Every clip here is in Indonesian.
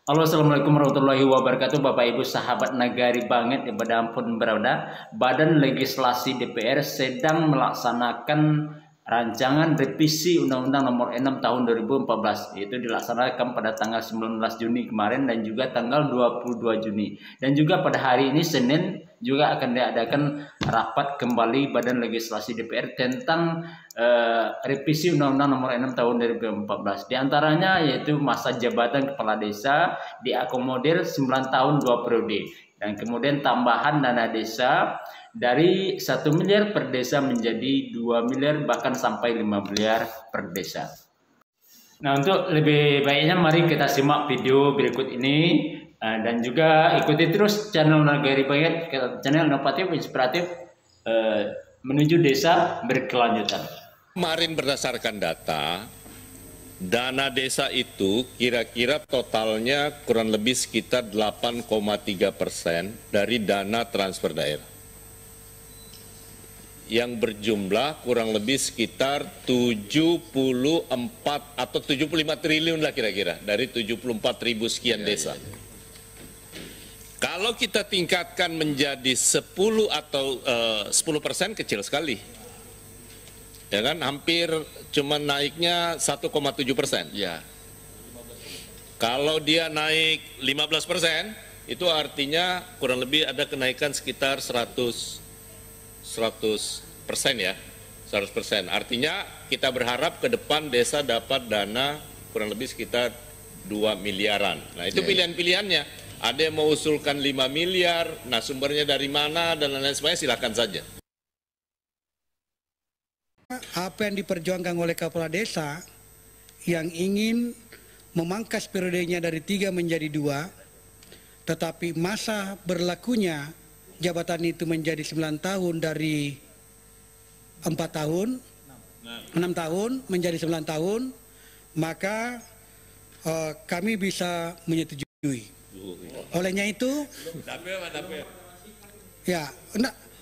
Halo, assalamualaikum warahmatullahi wabarakatuh, Bapak Ibu sahabat nagari banget dimanapun berada. Badan Legislasi DPR sedang melaksanakan rancangan revisi Undang-Undang Nomor 6 Tahun 2014. Itu dilaksanakan pada tanggal 19 Juni kemarin dan juga tanggal 22 Juni. Dan juga pada hari ini Senin juga akan diadakan rapat kembali Badan Legislasi DPR tentang revisi Undang-Undang Nomor 6 Tahun 2014. Di antaranya yaitu masa jabatan kepala desa diakomodir 9 tahun 2 periode, dan kemudian tambahan dana desa dari 1 miliar per desa menjadi 2 miliar bahkan sampai 5 miliar per desa. Nah, untuk lebih baiknya mari kita simak video berikut ini dan juga ikuti terus channel Nagari Banget, channel inovatif inspiratif menuju desa berkelanjutan. Kemarin berdasarkan data, dana desa itu kira-kira totalnya kurang lebih sekitar 8,3% dari dana transfer daerah. Yang berjumlah kurang lebih sekitar 74 atau 75 triliun lah kira-kira dari 74.000 sekian desa. Kalau kita tingkatkan menjadi 10 atau 10% kecil sekali. Ya kan, hampir cuma naiknya 1,7%. Ya. Kalau dia naik 15%, itu artinya kurang lebih ada kenaikan sekitar 100% ya, 100%. Artinya kita berharap ke depan desa dapat dana kurang lebih sekitar 2 miliaran. Nah itu pilihan-pilihannya. Ada yang mau usulkan 5 miliar, nah sumbernya dari mana dan lain-lain sebagainya silakan saja. Apa yang diperjuangkan oleh kepala desa yang ingin memangkas periodenya dari 3 menjadi 2, tetapi masa berlakunya jabatan itu menjadi 9 tahun dari 4 tahun, 6 tahun menjadi 9 tahun, maka kami bisa menyetujui. Olehnya itu,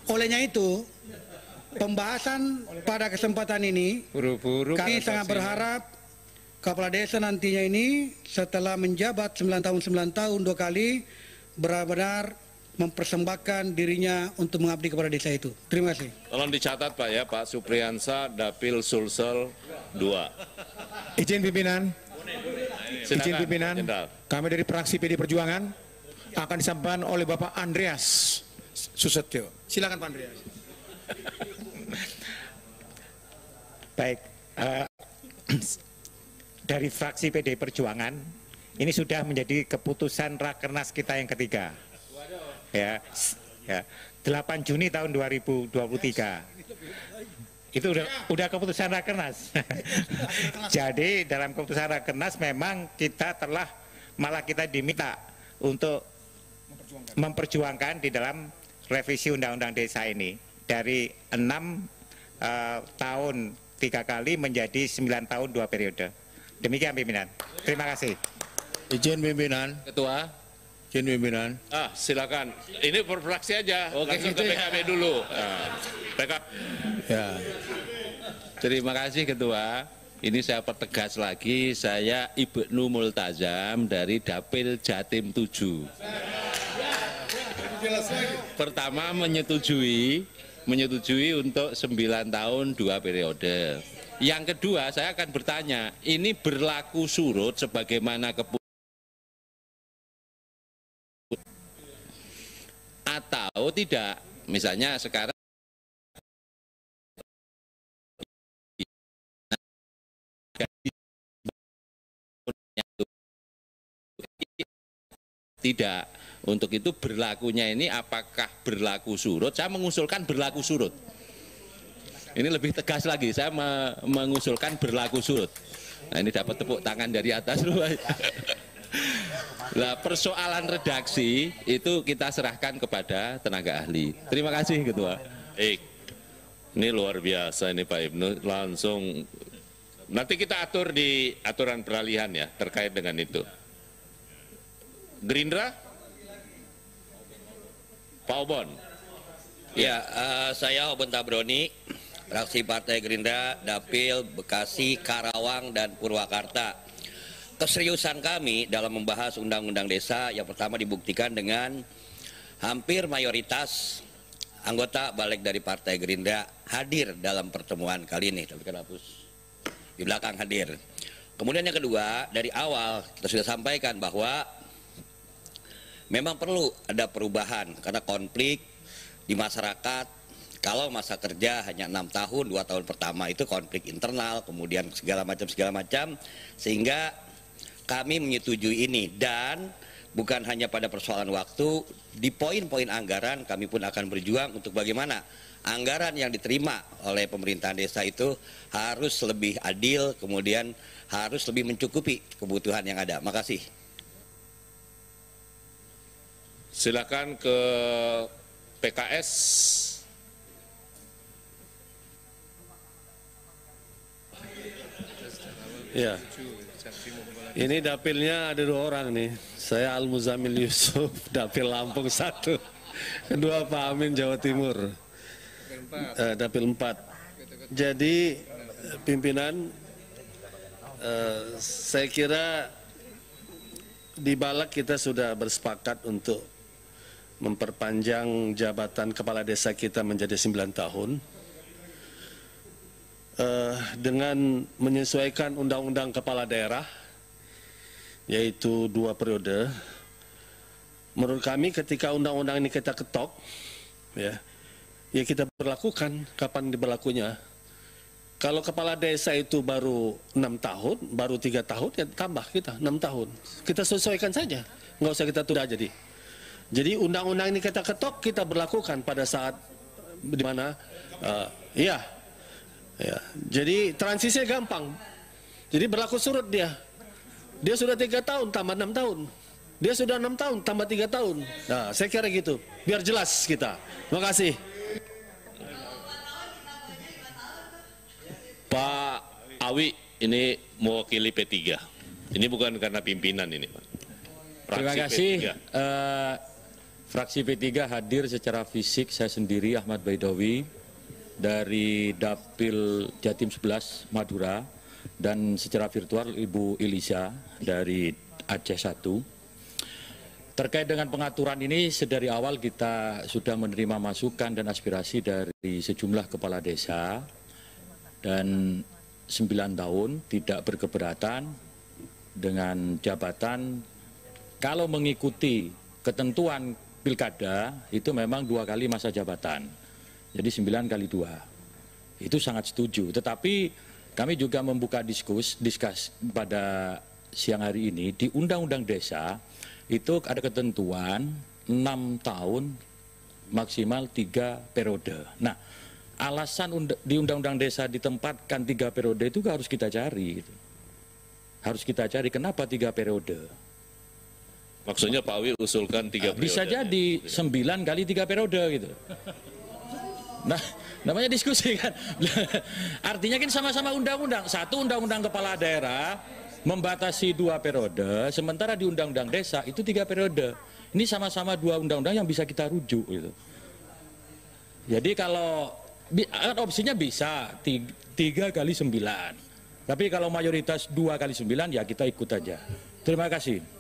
olehnya itu pembahasan pada kesempatan ini, kami sangat berharap kepala desa nantinya ini setelah menjabat 9 tahun 2 kali benar-benar mempersembahkan dirinya untuk mengabdi kepada desa itu. Terima kasih. Tolong dicatat Pak ya, Pak Supriyansa, Dapil Sulsel 2. Izin pimpinan. Izin pimpinan. Kami dari fraksi PD Perjuangan akan disampaikan oleh Bapak Andreas Susetyo. Silakan Pak Andreas. Baik, dari fraksi PD Perjuangan, ini sudah menjadi keputusan Rakernas kita yang ketiga. Ya, 8 Juni tahun 2023. Itu udah keputusan Rakernas. Jadi dalam keputusan Rakernas memang kita malah kita diminta untuk memperjuangkan di dalam revisi Undang-Undang Desa ini dari 6 tahun 3 kali menjadi 9 tahun 2 periode. Demikian pimpinan. Terima kasih. Izin pimpinan. Ketua. Izin pimpinan. Silakan. Ini per fraksi aja. Oke, langsung ke PKB dulu. PKB. Ya. Terima kasih Ketua. Ini saya pertegas lagi, saya Ibnu Multazam dari Dapil Jatim 7. Pertama menyetujui untuk 9 tahun 2 periode. Yang kedua saya akan bertanya, ini berlaku surut sebagaimana keputusan atau tidak? Misalnya sekarang tidak. Untuk itu berlakunya ini apakah berlaku surut? Saya mengusulkan berlaku surut. Ini lebih tegas lagi, saya mengusulkan berlaku surut. Nah ini dapat tepuk tangan dari atas. Nah, persoalan redaksi itu kita serahkan kepada tenaga ahli. Terima kasih Ketua. Ini luar biasa ini Pak Ibnu, langsung nanti kita atur di aturan peralihan ya terkait dengan itu. Gerindra? Pak Obon. Ya, saya Obon Tabroni, fraksi Partai Gerindra, Dapil, Bekasi, Karawang, dan Purwakarta. keseriusan kami dalam membahas undang-undang desa yang pertama dibuktikan dengan hampir mayoritas anggota balik dari Partai Gerindra hadir dalam pertemuan kali ini. Tapi kan hapus di belakang hadir. Kemudian yang kedua, dari awal kita sudah sampaikan bahwa memang perlu ada perubahan karena konflik di masyarakat. Kalau masa kerja hanya 6 tahun, 2 tahun pertama itu konflik internal, kemudian segala macam, sehingga kami menyetujui ini. Dan bukan hanya pada persoalan waktu, di poin-poin anggaran kami pun akan berjuang untuk bagaimana anggaran yang diterima oleh pemerintahan desa itu harus lebih adil, kemudian harus lebih mencukupi kebutuhan yang ada. Makasih. Silakan ke PKS. Ya, ini dapilnya ada 2 orang nih. Saya Al-Muzamil Yusuf, dapil Lampung 1. Kedua Pak Amin Jawa Timur, dapil 4. Jadi pimpinan, saya kira di Balak kita sudah bersepakat untuk memperpanjang jabatan kepala desa kita menjadi 9 tahun. Dengan menyesuaikan undang-undang kepala daerah, yaitu 2 periode. Menurut kami ketika undang-undang ini kita ketok, ya kita berlakukan kapan diberlakunya. Kalau kepala desa itu baru 6 tahun, baru 3 tahun, ya tambah kita 6 tahun. Kita sesuaikan saja, nggak usah kita tunda jadi. Jadi undang-undang ini kita ketok, kita berlakukan pada saat di mana, ya. Jadi transisinya gampang. Jadi berlaku surut dia. Dia sudah 3 tahun tambah 6 tahun. Dia sudah 6 tahun tambah 3 tahun. Nah, saya kira gitu. Biar jelas kita. Terima kasih. Pak Awi ini mewakili P3. Ini bukan karena pimpinan ini, Pak. Terima kasih. Fraksi P3 hadir secara fisik, saya sendiri Ahmad Baidowi dari Dapil Jatim 11 Madura, dan secara virtual Ibu Elisa dari Aceh 1. Terkait dengan pengaturan ini, sedari awal kita sudah menerima masukan dan aspirasi dari sejumlah kepala desa, dan 9 tahun tidak berkeberatan dengan jabatan. Kalau mengikuti ketentuan pilkada itu memang 2 kali masa jabatan. Jadi 9 kali 2, itu sangat setuju. Tetapi kami juga membuka diskus pada siang hari ini, di Undang-Undang Desa itu ada ketentuan 6 tahun maksimal 3 periode. Nah, alasan di Undang-Undang Desa ditempatkan 3 periode itu harus kita cari. Harus kita cari kenapa 3 periode. Maksudnya Pak Awi usulkan 3 periode. Bisa jadi 9 kali 3 periode gitu. Nah, namanya diskusi kan. Artinya kan sama-sama undang-undang. Satu undang-undang kepala daerah membatasi 2 periode, sementara di undang-undang desa itu 3 periode. Ini sama-sama 2 undang-undang yang bisa kita rujuk gitu. Jadi kalau opsinya bisa 3 kali 9. Tapi kalau mayoritas 2 kali 9 ya kita ikut aja. Terima kasih.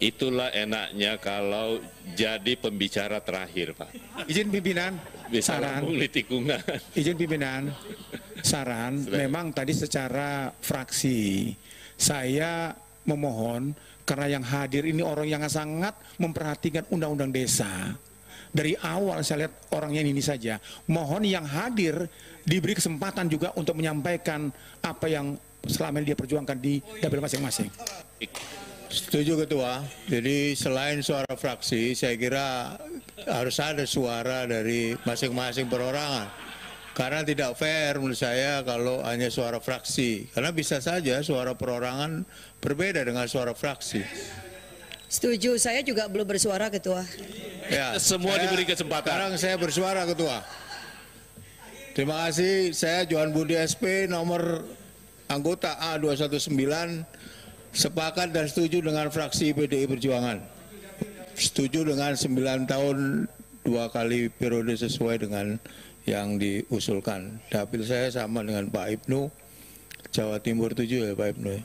Itulah enaknya kalau jadi pembicara terakhir, Pak. Izin pimpinan, saran. Izin pimpinan, saran. Memang tadi secara fraksi saya memohon karena yang hadir ini orang yang sangat memperhatikan undang-undang desa. Dari awal saya lihat orangnya ini saja. Mohon yang hadir diberi kesempatan juga untuk menyampaikan apa yang selama ini dia perjuangkan di dapil masing-masing. Setuju Ketua. Jadi selain suara fraksi, saya kira harus ada suara dari masing-masing perorangan. Karena tidak fair menurut saya kalau hanya suara fraksi. Karena bisa saja suara perorangan berbeda dengan suara fraksi. Setuju, saya juga belum bersuara Ketua. Ya, semua diberi kesempatan. Sekarang saya bersuara Ketua. Terima kasih, saya Johan Budi SP nomor anggota A219. Sepakat dan setuju dengan fraksi PDI Perjuangan. Setuju dengan 9 tahun 2 kali periode sesuai dengan yang diusulkan. Dapil saya sama dengan Pak Ibnu, Jawa Timur 7 ya Pak Ibnu.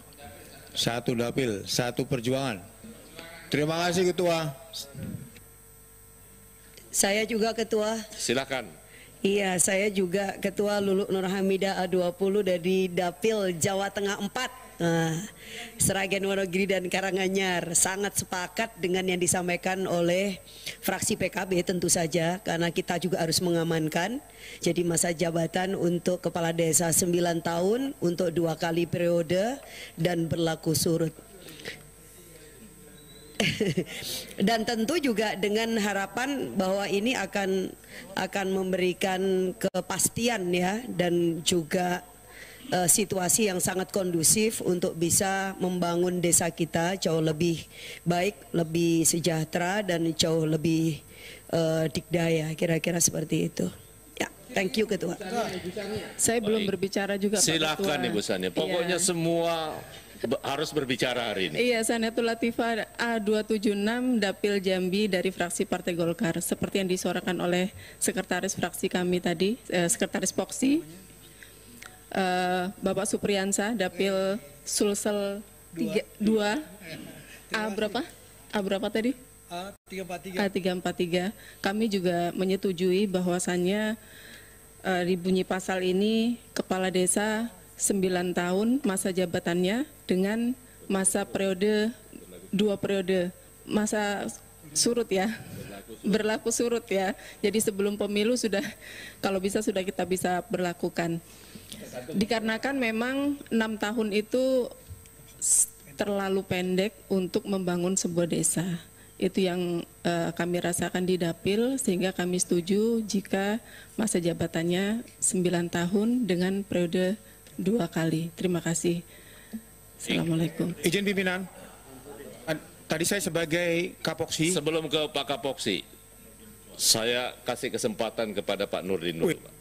satu dapil, satu perjuangan. Terima kasih Ketua. Saya juga Ketua. Silakan. Iya, saya juga Ketua Lulu Nur Hamidah A20 dari Dapil Jawa Tengah 4. Sragen, Wonogiri dan Karanganyar. Sangat sepakat dengan yang disampaikan oleh fraksi PKB tentu saja, karena kita juga harus mengamankan. Jadi masa jabatan untuk kepala desa 9 tahun untuk 2 kali periode dan berlaku surut. Dan tentu juga dengan harapan bahwa ini akan memberikan kepastian ya, dan juga situasi yang sangat kondusif untuk bisa membangun desa kita jauh lebih baik, lebih sejahtera dan jauh lebih dikdaya, kira-kira seperti itu. Ya, thank you Ketua. Saya belum berbicara juga Pak Ketua. Silakan Ibu Sania. Pokoknya semua harus berbicara hari ini. Iya, Saniatul Latifah A276 Dapil Jambi dari fraksi Partai Golkar. Seperti yang disuarakan oleh sekretaris fraksi kami tadi, sekretaris Poksi. Bapak Supriyansa Dapil Sulsel 2 A berapa tadi? A343. Kami juga menyetujui bahwasannya di bunyi pasal ini kepala desa 9 tahun masa jabatannya dengan masa periode 2 periode, masa surut ya, berlaku surut ya. Jadi sebelum pemilu sudah, kalau bisa sudah kita bisa berlakukan. Dikarenakan memang 6 tahun itu terlalu pendek untuk membangun sebuah desa. Itu yang kami rasakan di Dapil, sehingga kami setuju jika masa jabatannya 9 tahun dengan periode 2 kali. Terima kasih. Assalamualaikum. Izin pimpinan. Tadi saya sebagai Kapoksi. Sebelum ke Pak Kapoksi, saya kasih kesempatan kepada Pak Nurdin dulu, Pak.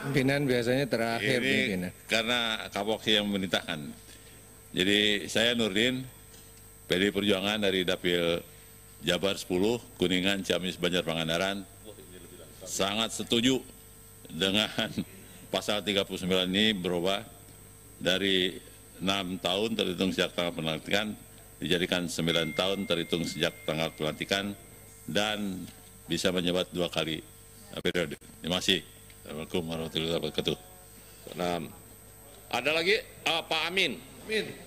Pimpinan biasanya terakhir ini pimpinan. Karena Kapoksi yang memerintahkan. Jadi saya Nurdin, PDI Perjuangan dari Dapil Jabar 10, Kuningan, Ciamis, Banjar, Pangandaran, sangat setuju dengan pasal 39 ini berubah dari 6 tahun terhitung sejak tanggal pelantikan dijadikan 9 tahun terhitung sejak tanggal pelantikan dan bisa menjabat 2 kali periode. Terima kasih. Assalamualaikum warahmatullahi wabarakatuh. Nah, ada lagi Pak Amin.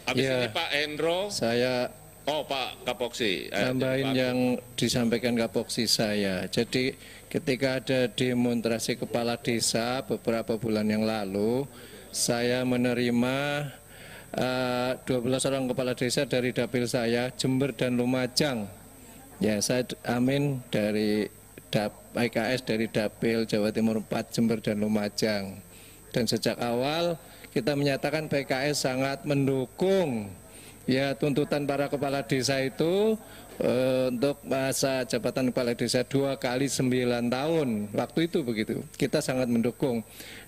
Habis ya, ini Pak Hendro. Saya Pak Kapoksi. Tambahin yang disampaikan Kapoksi saya. Jadi ketika ada demonstrasi kepala desa beberapa bulan yang lalu, saya menerima 12 orang kepala desa dari dapil saya, Jember dan Lumajang. Ya, saya Amin dari PKS dari Dapil Jawa Timur 4, Jember dan Lumajang. Dan sejak awal kita menyatakan PKS sangat mendukung ya tuntutan para kepala desa itu untuk masa jabatan kepala desa 2 kali 9 tahun. Waktu itu begitu. Kita sangat mendukung.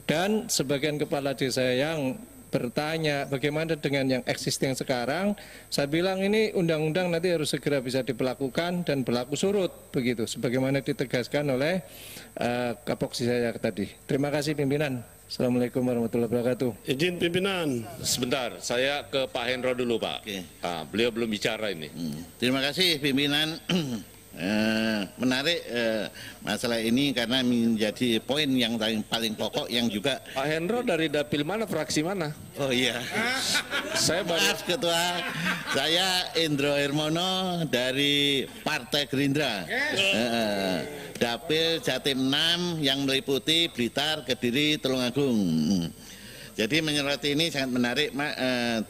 Dan sebagian kepala desa yang bertanya bagaimana dengan yang existing sekarang, saya bilang ini undang-undang nanti harus segera bisa diberlakukan dan berlaku surut begitu sebagaimana ditegaskan oleh Kapoksi saya tadi. Terima kasih pimpinan. Assalamualaikum warahmatullahi wabarakatuh. Izin pimpinan. Sebentar, saya ke Pak Hendro dulu Pak. Beliau belum bicara ini. Terima kasih pimpinan. Menarik masalah ini karena menjadi poin yang paling pokok yang juga. Pak Hendro dari dapil mana, fraksi mana? Oh iya. Saya Maaf Ketua, saya Indro Hermono dari Partai Gerindra. Dapil Jatim 6 yang meliputi Blitar, Kediri, Tulungagung. Jadi menyoroti ini sangat menarik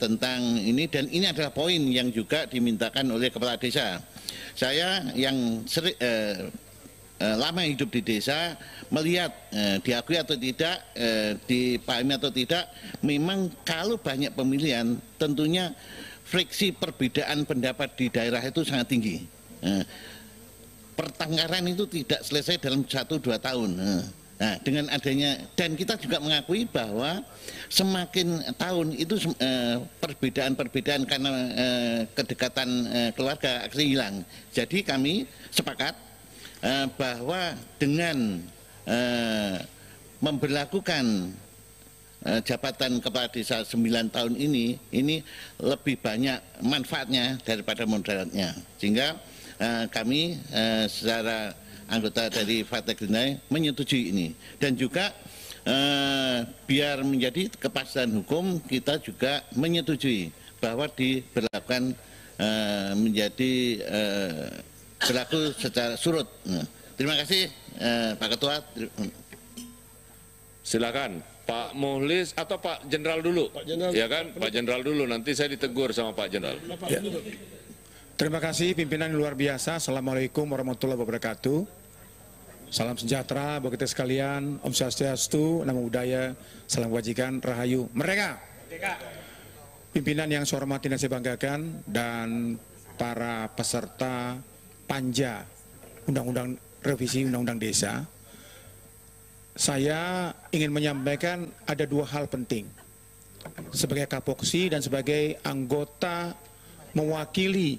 tentang ini, dan ini adalah poin yang juga dimintakan oleh kepala desa. Saya yang lama hidup di desa melihat diakui atau tidak, dipahami atau tidak, memang kalau banyak pemilihan tentunya friksi perbedaan pendapat di daerah itu sangat tinggi. Pertengkaran itu tidak selesai dalam 1-2 tahun. Nah, dengan adanya, dan kita juga mengakui bahwa semakin tahun itu perbedaan-perbedaan karena kedekatan keluarga akan hilang. Jadi kami sepakat bahwa dengan memberlakukan jabatan kepala desa 9 tahun ini lebih banyak manfaatnya daripada mudaratnya. Sehingga kami secara anggota dari Partai Gerindra menyetujui ini. Dan juga biar menjadi kepastian hukum, kita juga menyetujui bahwa diberlakukan menjadi berlaku secara surut. Terima kasih Pak Ketua. Silakan Pak Muhlis atau Pak Jenderal dulu. Pak Jenderal. Ya kan, Pak Jenderal dulu. Nanti saya ditegur sama Pak Jenderal. Ya. Terima kasih pimpinan luar biasa. Assalamualaikum warahmatullahi wabarakatuh. Salam sejahtera bagi kita sekalian. Om Swastiastu, Namo Buddhaya, salam kebajikan, Rahayu, Merdeka. Pimpinan yang saya hormati dan saya banggakan, dan para peserta panja Undang-Undang Revisi Undang-Undang Desa, saya ingin menyampaikan ada dua hal penting. Sebagai Kapoksi dan sebagai anggota mewakili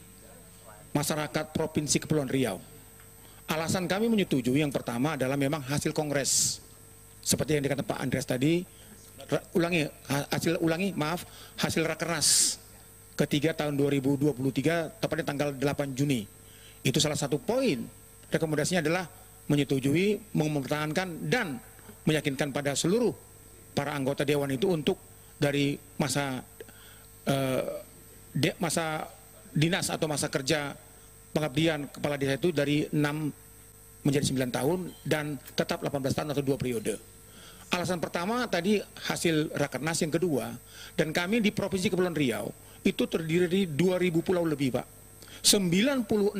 masyarakat Provinsi Kepulauan Riau. Alasan kami menyetujui yang pertama adalah memang hasil kongres. Seperti yang dikatakan Pak Andreas tadi, hasil rakernas ketiga tahun 2023, tepatnya tanggal 8 Juni. Itu salah satu poin rekomendasinya adalah menyetujui, mempertahankan, dan meyakinkan pada seluruh para anggota Dewan itu untuk dari masa dinas atau masa kerja pengabdian kepala desa itu dari 6 menjadi 9 tahun dan tetap 18 tahun atau 2 periode. Alasan pertama tadi hasil rakernas, yang kedua, dan kami di Provinsi Kepulauan Riau itu terdiri dari 2.000 pulau lebih, Pak. 96%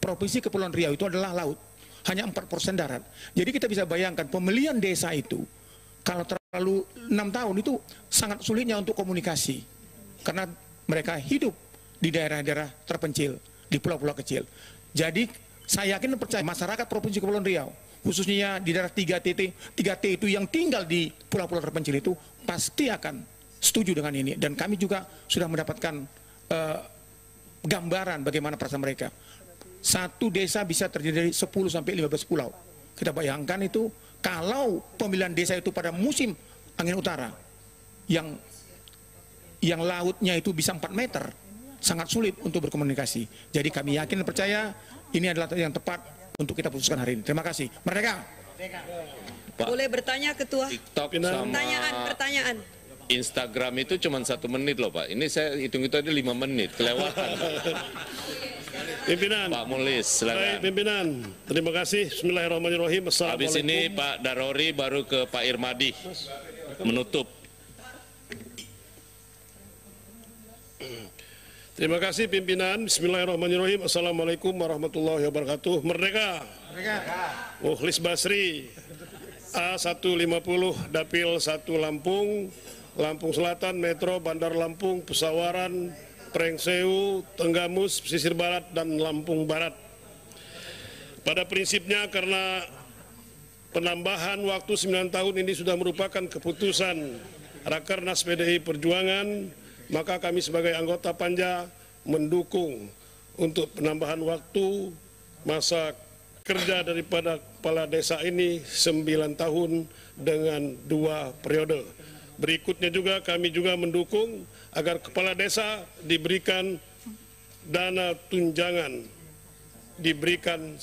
Provinsi Kepulauan Riau itu adalah laut, hanya 4% darat. Jadi kita bisa bayangkan pemilihan desa itu kalau terlalu 6 tahun itu sangat sulitnya untuk komunikasi karena mereka hidup di daerah-daerah terpencil, di pulau-pulau kecil. Jadi saya yakin dan percaya masyarakat Provinsi Kepulauan Riau, khususnya di daerah 3T itu yang tinggal di pulau-pulau terpencil itu pasti akan setuju dengan ini. Dan kami juga sudah mendapatkan gambaran bagaimana perasaan mereka. Satu desa bisa terdiri dari 10 sampai 15 pulau. Kita bayangkan itu kalau pemilihan desa itu pada musim angin utara yang lautnya itu bisa 4 meter, sangat sulit untuk berkomunikasi. Jadi kami yakin dan percaya ini adalah yang tepat untuk kita putuskan hari ini. Terima kasih. Merdeka. Pak. Boleh bertanya Ketua? TikTok sama Pertanyaan. Instagram itu cuma 1 menit loh Pak. Ini saya hitung itu ada 5 menit, kelewatan. Pimpinan. Pak Mulis, silakan. Baik, pimpinan. Terima kasih. Bismillahirrahmanirrahim. Habis ini Pak Darori baru ke Pak Irmadi menutup. Terima kasih pimpinan. Bismillahirrahmanirrahim. Assalamualaikum warahmatullahi wabarakatuh. Merdeka. Mukhlis Basri, A150 Dapil 1 Lampung, Lampung Selatan, Metro, Bandar Lampung, Pesawaran, Prengseu, Tenggamus, Pesisir Barat, dan Lampung Barat. Pada prinsipnya karena penambahan waktu 9 tahun ini sudah merupakan keputusan Rakernas PDI Perjuangan, maka kami sebagai anggota Panja mendukung untuk penambahan waktu masa kerja daripada kepala desa ini 9 tahun dengan 2 periode. Berikutnya juga kami juga mendukung agar kepala desa diberikan dana tunjangan, diberikan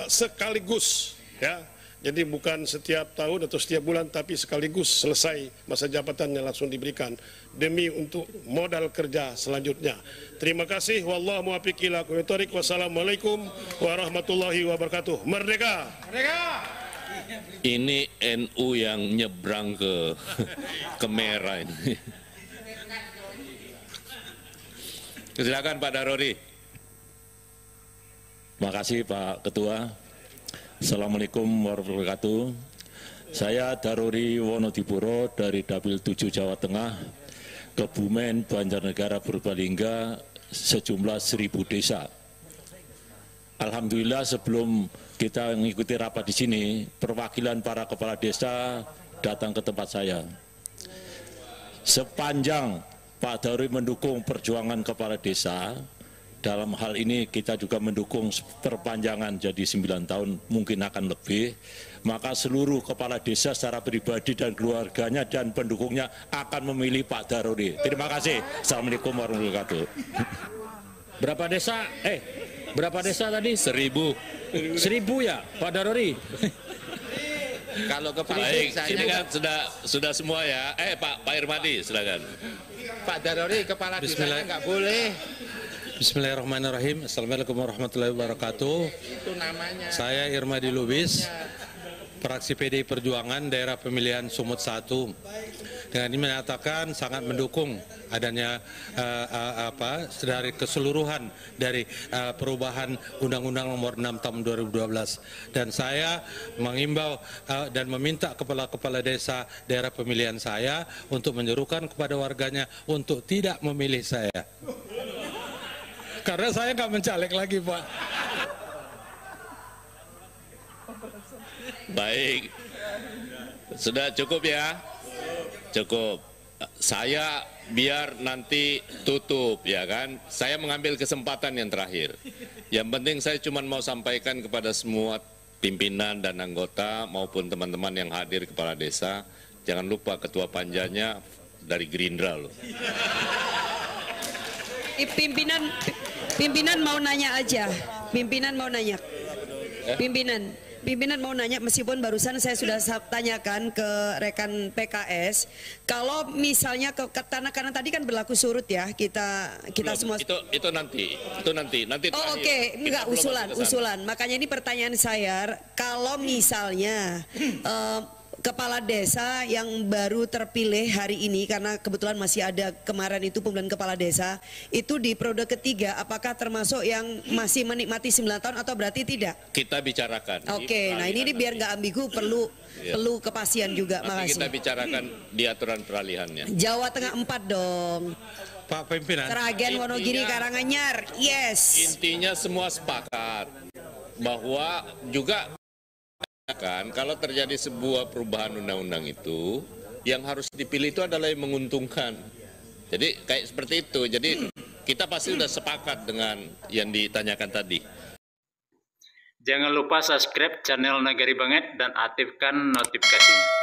sekaligus, ya. Jadi bukan setiap tahun atau setiap bulan, tapi sekaligus selesai masa jabatannya langsung diberikan demi untuk modal kerja selanjutnya. Terima kasih. Wallahu muwaffiq ila aqwamit thoriq. Wassalamualaikum warahmatullahi wabarakatuh. Merdeka. Merdeka. Ini NU yang nyebrang ke merah ini. Silakan Pak Darori. Terima kasih Pak Ketua. Assalamualaikum warahmatullahi wabarakatuh. Saya Darori Wonodipuro dari Dapil 7 Jawa Tengah, Kebumen, Banjarnegara, Purbalingga, sejumlah 1000 desa. Alhamdulillah sebelum kita mengikuti rapat di sini, perwakilan para kepala desa datang ke tempat saya. Sepanjang Pak Darori mendukung perjuangan kepala desa, dalam hal ini kita juga mendukung perpanjangan jadi 9 tahun, mungkin akan lebih. Maka seluruh kepala desa secara pribadi dan keluarganya dan pendukungnya akan memilih Pak Daruri. Terima kasih. Assalamualaikum warahmatullahi wabarakatuh. Berapa desa? Berapa desa tadi? 1000. 1000 ya, Pak Daruri? Kalau kepala desa ini kan sudah semua ya. Pak Irmadi, silakan. Pak Daruri, kepala desa nggak boleh. Bismillahirrahmanirrahim. Assalamualaikum warahmatullahi wabarakatuh. Itu namanya. Saya Irmadi Lubis, fraksi PDI Perjuangan daerah pemilihan Sumut 1. Dengan ini menyatakan sangat mendukung adanya dari keseluruhan dari perubahan Undang-Undang Nomor 6 Tahun 2012. Dan saya mengimbau dan meminta kepala-kepala desa daerah pemilihan saya untuk menyerukan kepada warganya untuk tidak memilih saya. Karena saya nggak mencalek lagi, Pak. Baik, sudah cukup ya? Cukup. Saya biar nanti tutup ya kan. Saya mengambil kesempatan yang terakhir. Yang penting saya cuma mau sampaikan kepada semua pimpinan dan anggota maupun teman-teman yang hadir kepala desa, jangan lupa ketua panjanya dari Gerindra loh. Pimpinan mau nanya aja. Pimpinan mau nanya. Pimpinan mau nanya, meskipun barusan saya sudah tanyakan ke rekan PKS, kalau misalnya karena tadi kan berlaku surut ya, kita semua. Itu nanti. Oh oke. Enggak, usulan. Makanya ini pertanyaan saya, kalau misalnya kepala desa yang baru terpilih hari ini, karena kebetulan masih ada kemarin itu pemilihan kepala desa, itu di periode ketiga, apakah termasuk yang masih menikmati 9 tahun atau berarti tidak? Kita bicarakan. Oke, nah ini biar nggak ambigu, perlu kepastian juga. Makasih. Kita bicarakan di aturan peralihannya. Jawa Tengah 4 dong. Pak Pimpinan. Seragen, Wonogiri, Karanganyar, yes. Intinya semua sepakat bahwa juga kan kalau terjadi sebuah perubahan undang-undang itu, yang harus dipilih itu adalah yang menguntungkan. Jadi kayak seperti itu. Jadi kita pasti sudah sepakat dengan yang ditanyakan tadi. Jangan lupa subscribe channel Nagari Banget dan aktifkan notifikasinya.